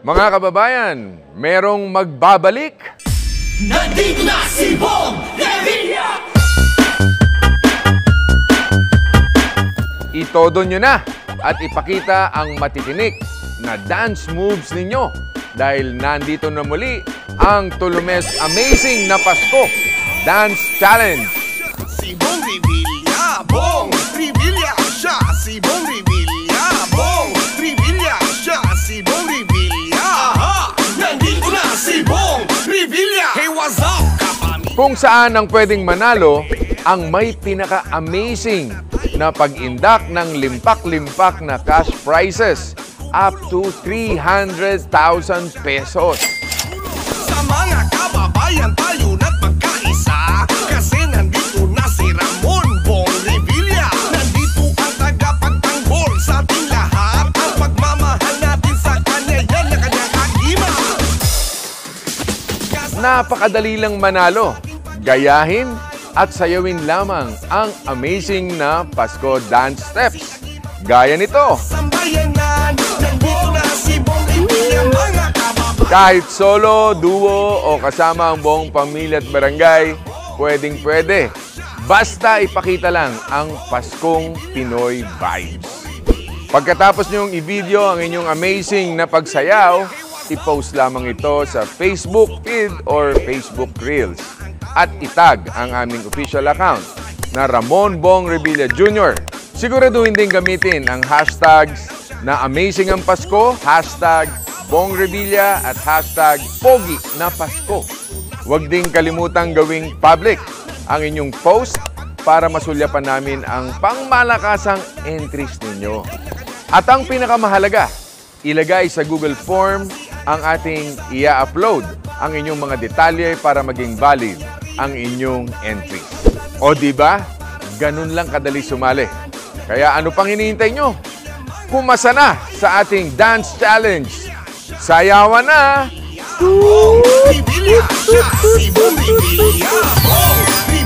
Mga kababayan, merong magbabalik. Nandito na si Bong Revilla! Itodo nyo na at ipakita ang matitinik na dance moves ninyo dahil nandito na muli ang Tulumes Amazing na Pasko Dance Challenge. Si Bong Revilla, Bong Revilla siya. Si Bong Revilla, Bong Revilla siya. Si Bong Revilla. Aha! Nandito na si Bong Revilla. Hey, what's up, kapami? Kung saan ang pwedeng manalo ang may pinaka-amazing na pag-indak ng limpak-limpak na cash prizes up to 300,000 pesos. Sa mga kababayan tayo na't magkaisa kasi nandito na si Ramon Bong Revilla. Nandito ang tagapagtanggol sa ating lahat. Ang pagmamahal natin sa kanya, yan na kanyang agima. Napakadali lang manalo. Gayahin at sayawin lamang ang amazing na Pasko dance steps. Gaya nito. Sambayanan, nandito na si Bong Revilla, mga kababayan. Kahit solo, duo o kasama ang buong pamilya at barangay, pwedeng-pwede. Basta ipakita lang ang Paskong Pinoy vibes. Pagkatapos niyong i-video ang inyong amazing na pagsayaw, i-post lamang ito sa Facebook feed or Facebook Reels. At itag ang aming official account na Ramon Bong Revilla Jr. Siguraduhin din gamitin ang hashtags na Amazing ang Pasko, hashtag Bong Revilla at hashtag Pogi na Pasko. Huwag ding kalimutang gawing public ang inyong post para masulyapan namin ang pangmalakasang entries ninyo. At ang pinakamahalaga, ilagay sa Google Form ang ating i-upload ang inyong mga detalye para maging valid ang inyong entries. O diba? Ganun lang kadali sumali. Kaya ano pang hinihintay nyo? Pumasa na sa ating dance challenge. Sayawan na! Bong Revilla siya. Si Bong Revilla, Bong Revilla.